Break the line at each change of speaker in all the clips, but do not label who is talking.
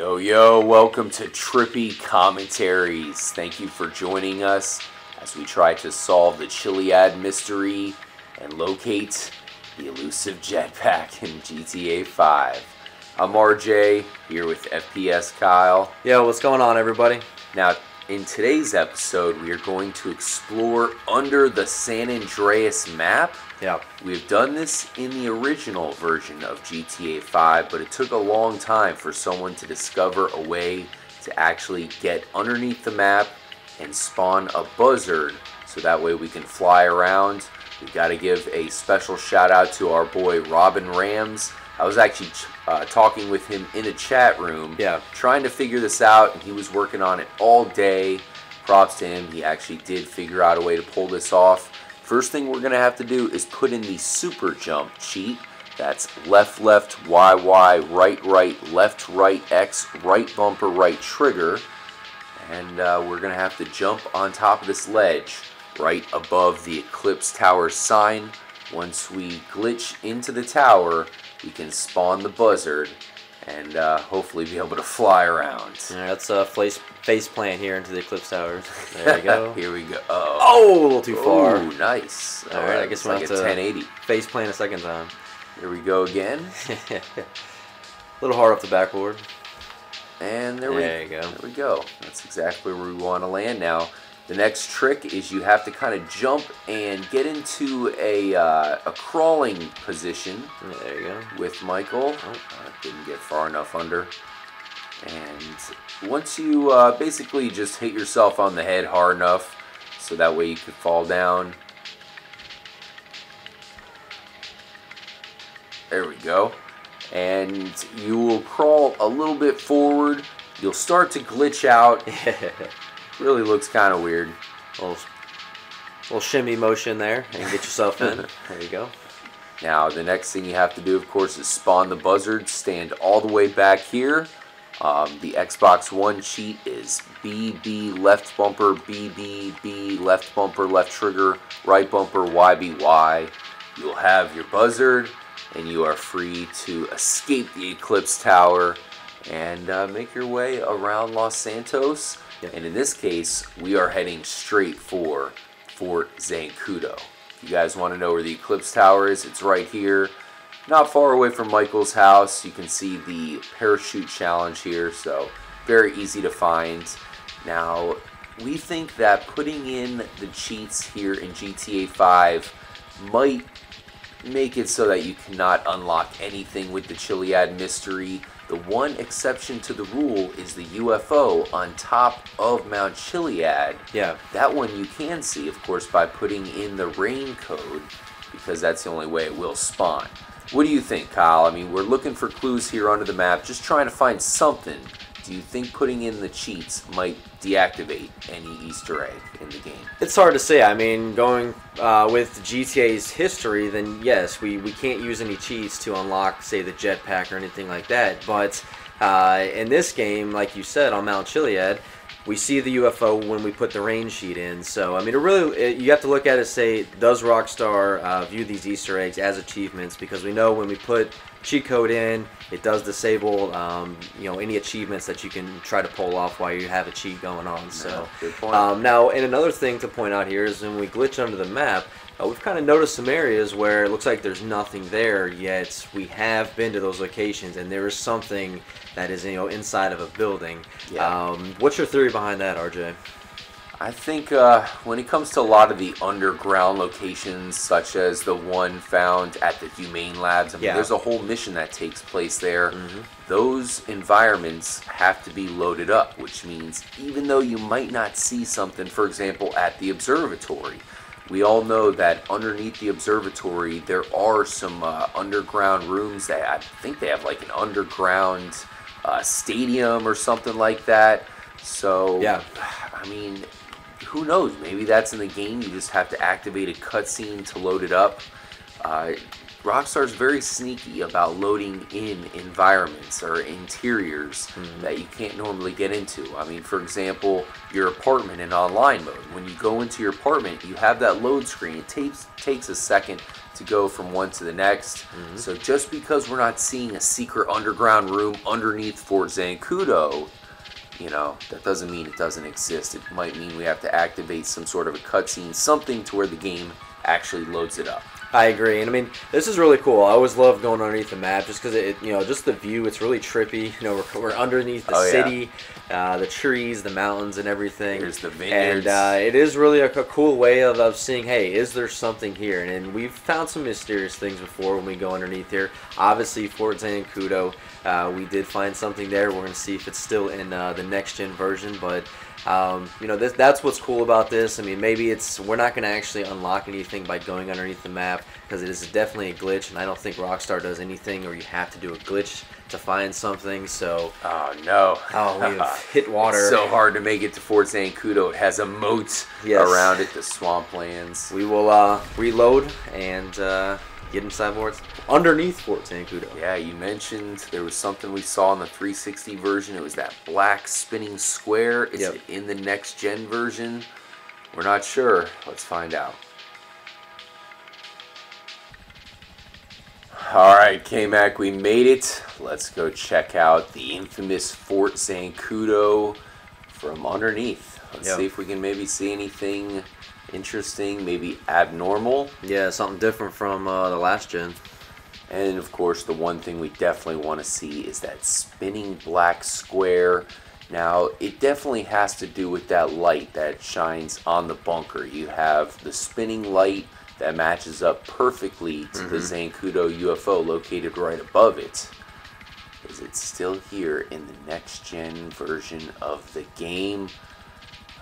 Yo, yo, welcome to Trippy Commentaries. Thank you for joining us as we try to solve the Chiliad mystery and locate the elusive Jetpack in GTA 5. I'm RJ, here with FPS Kyle.
Yo, what's going on, everybody?
Now, in today's episode, we are going to explore under the San Andreas map.
Yeah.
We've done this in the original version of GTA 5, but it took a long time for someone to discover a way to actually get underneath the map and spawn a buzzard, so that way we can fly around. We've got to give a special shout out to our boy Robin Rams. I was actually talking with him in a chat room, trying to figure this out, and he was working on it all day. Props to him, he actually did figure out a way to pull this off. First thing we're going to have to do is put in the super jump cheat. That's left, left, Y, Y, right, right, left, right, X, right bumper, right trigger. And we're going to have to jump on top of this ledge right above the Eclipse Towers sign. Once we glitch into the tower, we can spawn the buzzard and hopefully be able to fly around.
Alright, let's face plant here into the Eclipse Towers. There we go.
Here we go.
Oh, a little too far.
Oh, nice.
Alright, I guess we'll have to
1080.
Face plant a second time.
Here we go again.
A little hard off the backboard.
And there
you go.
There we go. That's exactly where we want to land now. The next trick is you have to kind of jump and get into a crawling position.
There you go.
With Michael. Didn't get far enough under. And once you basically just hit yourself on the head hard enough so that way you could fall down. There we go. And you will crawl a little bit forward. You'll start to glitch out. Really looks kind of weird.
Little shimmy motion there and get yourself in. There you go.
Now the next thing you have to do, of course, is spawn the buzzard. Stand all the way back here. The Xbox One cheat is BB left bumper, BB left bumper, left trigger, right bumper, YBY. You'll have your buzzard and you are free to escape the Eclipse Tower and make your way around Los Santos. Yep. And in this case, we are heading straight for Fort Zancudo. If you guys want to know where the Eclipse Tower is, it's right here. Not far away from Michael's house. You can see the parachute challenge here, so very easy to find. Now, we think that putting in the cheats here in GTA 5 might make it so that you cannot unlock anything with the Chiliad mystery. The one exception to the rule is the UFO on top of Mount Chiliad.
Yeah.
That one you can see, of course, by putting in the rain code, because that's the only way it will spawn. What do you think, Kyle? I mean, we're looking for clues here under the map, just trying to find something. Do you think putting in the cheats might deactivate any Easter egg in the game? It's
hard to say. I mean, going with GTA's history, then yes, we can't use any cheats to unlock, say, the jetpack or anything like that. But in this game, like you said, on Mount Chiliad, we see the UFO when we put the rain sheet in. So, I mean, you have to look at it, say, does Rockstar view these Easter eggs as achievements? Because we know when we put cheat code in, it does disable any achievements that you can try to pull off while you have a cheat going on. So
good point.
Now, and another thing to point out here is when we glitch under the map, we've kind of noticed some areas where it looks like there's nothing there, yet we have been to those locations and there is something that is inside of a building.
Yeah.
What's your theory behind that, RJ?
I think when it comes to a lot of the underground locations, such as the one found at the Humane Labs, I mean, there's a whole mission that takes place there. Those environments have to be loaded up, which means even though you might not see something, for example, at the observatory, we all know that underneath the observatory there are some underground rooms that I think they have like an underground stadium or something like that. So, I mean, who knows? Maybe that's in the game. You just have to activate a cutscene to load it up. Rockstar's very sneaky about loading in environments or interiors that you can't normally get into. I mean, for example, your apartment in online mode. When you go into your apartment, you have that load screen. It takes a second to go from one to the next. So just because we're not seeing a secret underground room underneath Fort Zancudo, you know, that doesn't mean it doesn't exist. It might mean we have to activate some sort of a cutscene, something to where the game actually loads it up.
I agree, and I mean, this is really cool. I always love going underneath the map just because it, you know, just the view. It's really trippy. You know, we're underneath the city, the trees, the mountains, and everything.
There's the vineyards,
and it is really a cool way of seeing. Hey, is there something here? And we've found some mysterious things before when we go underneath here. Obviously, Fort Zancudo, we did find something there. We're gonna see if it's still in the next gen version, but. You know, that's what's cool about this. I mean, maybe we're not going to actually unlock anything by going underneath the map because it is definitely a glitch, and I don't think Rockstar does anything or you have to do a glitch to find something. So,
oh no,
we've hit water.
It's so hard to make it to Fort Zancudo. It has a moat around it, the swamplands.
We will reload and get inside underneath Fort Zancudo.
Yeah, you mentioned there was something we saw in the 360 version. It was that black spinning square. Is it in the next gen version? We're not sure. Let's find out. Alright, K-Mac, we made it. Let's go check out the infamous Fort Zancudo from underneath. Let's see if we can maybe see anything interesting, maybe abnormal.
Yeah, something different from the last gen.
And of course, the one thing we definitely want to see is that spinning black square. Now, it definitely has to do with that light that shines on the bunker. You have the spinning light that matches up perfectly to the Zancudo UFO located right above it. Is it still here in the next gen version of the game?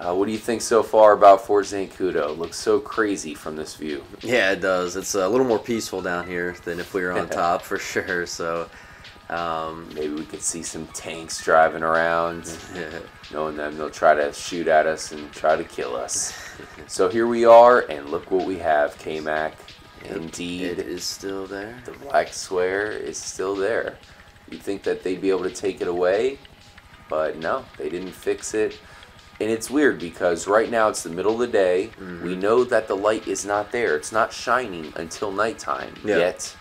What do you think so far about Fort Zancudo? It looks so crazy from this view.
Yeah, it does. It's a little more peaceful down here than if we were on top, for sure. So
maybe we could see some tanks driving around, knowing them they'll try to shoot at us and try to kill us. So here we are, and look what we have, K-Mac. Indeed,
it is still there.
The black square is still there. You'd think that they'd be able to take it away, but no, they didn't fix it. And it's weird because right now it's the middle of the day. We know that the light is not there. It's not shining until nighttime. Yet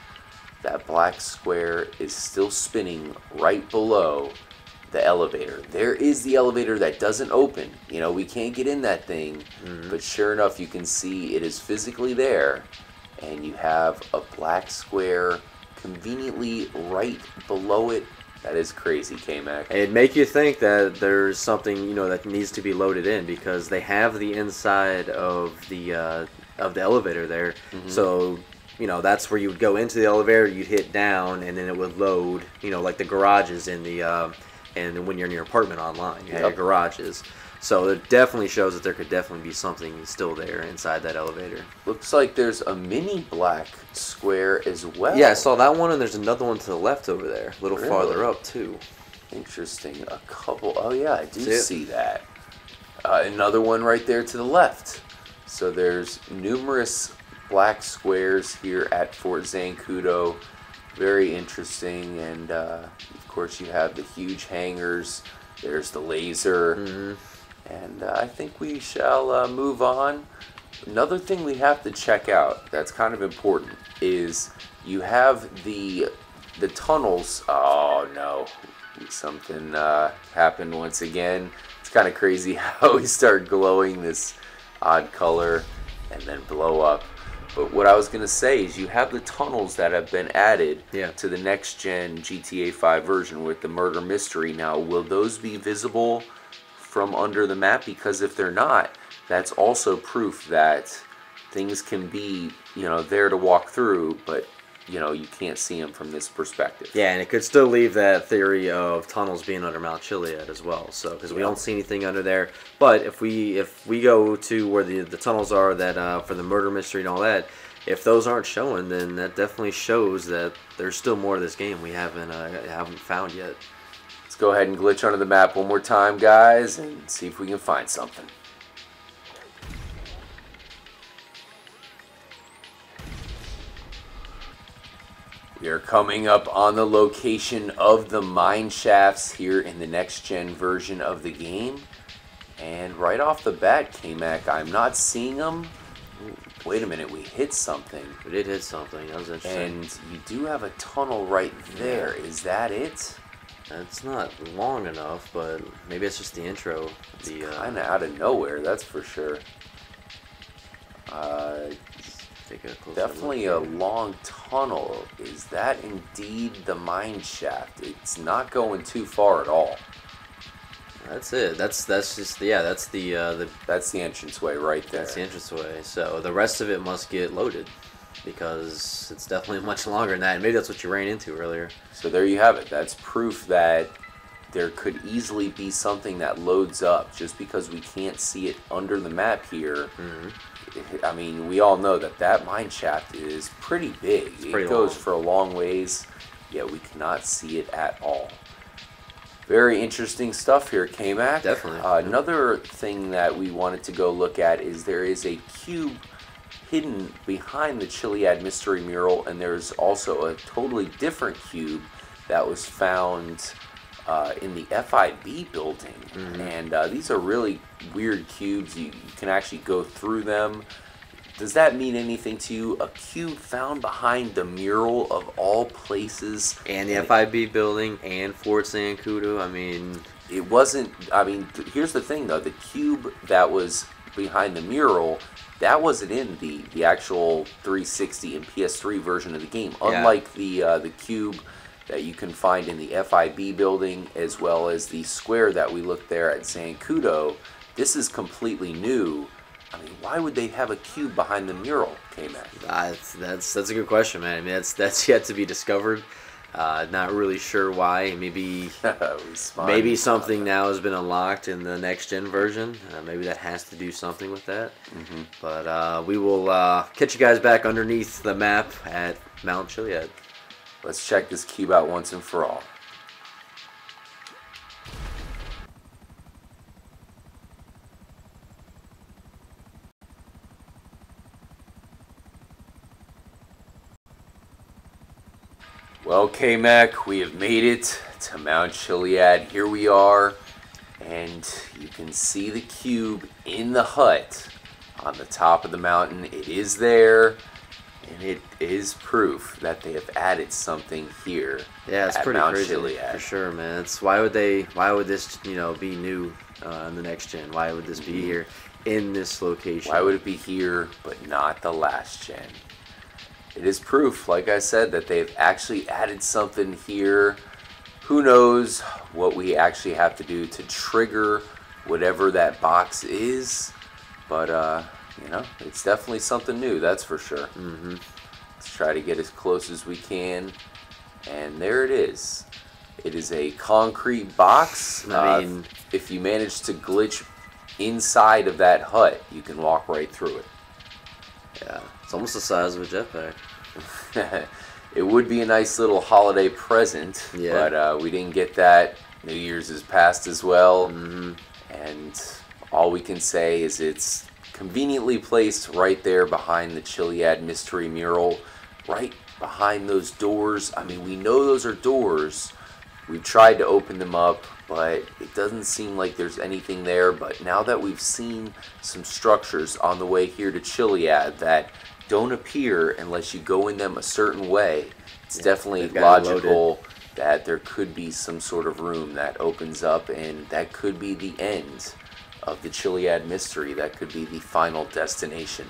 that black square is still spinning right below the elevator. There is the elevator that doesn't open. You know, we can't get in that thing. But sure enough, you can see it is physically there. And you have a black square conveniently right below it. That is crazy, K-Mac.
It'd make you think that there's something, you know, that needs to be loaded in because they have the inside of the elevator there. So, you know, that's where you would go into the elevator, you'd hit down, and then it would load, you know, like the garages in the and when you're in your apartment online, you have garages. So it definitely shows that there could definitely be something still there inside that elevator.
Looks like there's a mini black square as well.
Yeah, I saw that one, and there's another one to the left over there, a little farther up too.
Interesting. A couple. Oh yeah, I do see that. Another one right there to the left. So there's numerous black squares here at Fort Zancudo. Very interesting, and of course you have the huge hangars. There's the laser. And I think we shall move on. Another thing we have to check out that's kind of important is you have the tunnels. Oh no, something happened once again. It's kind of crazy how we start glowing this odd color and then blow up. But what I was going to say is you have the tunnels that have been added to the next gen GTA 5 version with the murder mystery. Now, will those be visible from under the map? Because if they're not, that's also proof that things can be, you know, there to walk through, but you know, you can't see them from this perspective.
Yeah, and it could still leave that theory of tunnels being under Mount Chiliad as well. So because we don't see anything under there, but if we go to where the tunnels are that for the murder mystery and all that, if those aren't showing, then that definitely shows that there's still more of this game we haven't found yet.
Let's go ahead and glitch under the map one more time, guys, and see if we can find something. We are coming up on the location of the mine shafts here in the next-gen version of the game. And right off the bat, K-Mac, I'm not seeing them. Wait a minute, we hit something.
We did hit something. That was interesting.
And you do have a tunnel right there. Is that it?
It's not long enough, but maybe it's just the intro.
It's kind of out of nowhere, that's for sure.
Take a closer
Definitely
look
a long tunnel. Is that indeed the mine shaft? It's not going too far at all.
That's it. That's just that's the
That's the entranceway right there.
that's the entranceway. So the rest of it must get loaded because it's definitely much longer than that. And maybe that's what you ran into earlier.
So there you have it. That's proof that there could easily be something that loads up just because we can't see it under the map here. I mean, we all know that that mine shaft is pretty big. It goes for a long ways, yet we cannot see it at all. Very interesting stuff here, K-Mac.
Definitely.
Another thing that we wanted to go look at is there is a cube hidden behind the Chiliad mystery mural, and there's also a totally different cube that was found in the FIB building. And these are really weird cubes. You can actually go through them. Does that mean anything to you? A cube found behind the mural of all places.
And the FIB building and Fort Zancudo. I mean,
it wasn't, I mean, here's the thing though. The cube that was behind the mural, that wasn't in the actual 360 and PS3 version of the game. Unlike the cube that you can find in the FIB building, as well as the square that we looked there at Zancudo. This is completely new. I mean, why would they have a cube behind the mural, K-Mac?
That's a good question, man. I mean, that's yet to be discovered. Not really sure why. Maybe something now has been unlocked in the next gen version. Maybe that has to do something with that. But we will catch you guys back underneath the map at Mount Chiliad.
Let's check this cube out once and for all. Well, K-Mac, we have made it to Mount Chiliad. Here we are, and you can see the cube in the hut on the top of the mountain. It is there, and it is proof that they have added something here.
Yeah, it's
at
pretty
Mount
crazy
Chiliad.
for sure, man. Why would this be new in the next gen? Why would this be here in this location?
Why would it be here but not the last gen? It is proof, like I said, that they've actually added something here. Who knows what we actually have to do to trigger whatever that box is, but you know, it's definitely something new, that's for sure. Let's try to get as close as we can, and there it is. It is a concrete box.
I mean,
if you manage to glitch inside of that hut, you can walk right through it.
Yeah, it's almost the size of a jetpack.
It would be a nice little holiday present, but we didn't get that. New Year's is passed as well, and all we can say is it's conveniently placed right there behind the Chiliad mystery mural, right behind those doors. I mean, we know those are doors. We've tried to open them up, but it doesn't seem like there's anything there. But now that we've seen some structures on the way here to Chiliad that don't appear unless you go in them a certain way, it's definitely logical that there could be some sort of room that opens up, and that could be the end of the Chiliad mystery. That could be the final destination.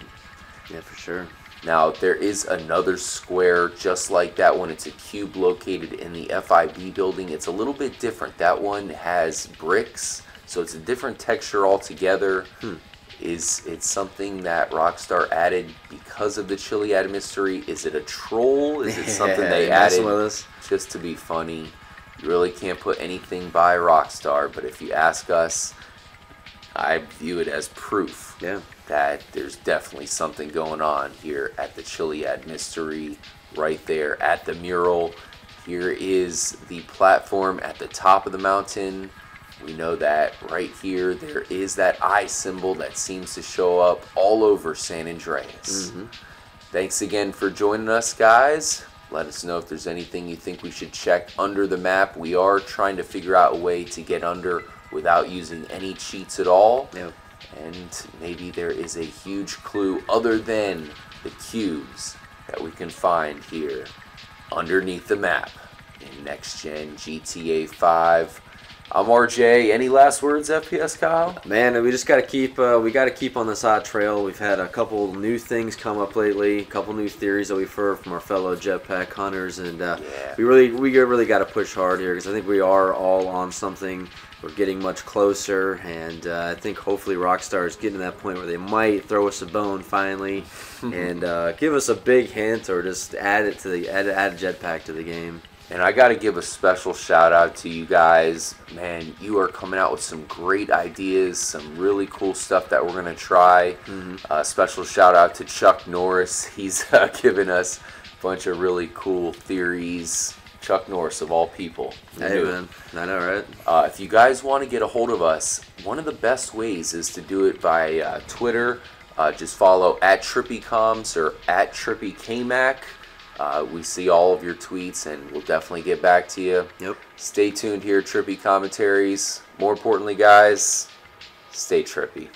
Yeah, for sure.
Now, there is another square just like that one. It's a cube located in the FIB building. It's a little bit different. That one has bricks, so it's a different texture altogether. Is it something that Rockstar added because of the Chiliad mystery? Is it a troll? Is it something they added just to be funny? You really can't put anything by Rockstar, but if you ask us, I view it as proof that there's definitely something going on here at the Chiliad mystery, right there at the mural. Here is the platform at the top of the mountain. We know that right here there is that eye symbol that seems to show up all over San Andreas. Thanks again for joining us, guys. Let us know if there's anything you think we should check under the map. We are trying to figure out a way to get under without using any cheats at all.
Yep.
And maybe there is a huge clue other than the cubes that we can find here underneath the map in Next Gen GTA 5. I'm RJ. Any last words, FPS Kyle?
Man, we just gotta keep on this hot trail. We've had a couple new things come up lately, a couple new theories that we've heard from our fellow Jetpack hunters, and we really got to push hard here because I think we are all on something. We're getting much closer, and I think hopefully Rockstar is getting to that point where they might throw us a bone finally and give us a big hint or just add a Jetpack to the game.
And I got to give a special shout out to you guys. Man, you are coming out with some great ideas, some really cool stuff that we're going to try. Special shout out to Chuck Norris. He's given us a bunch of really cool theories. Chuck Norris, of all people.
Hey, man. I know, right?
If you guys want to get a hold of us, one of the best ways is to do it by Twitter. Just follow @TrippyComs or @TrippyKmac. We see all of your tweets, and we'll definitely get back to you.
Yep.
Stay tuned here, Trippy Commentaries. More importantly, guys, stay trippy.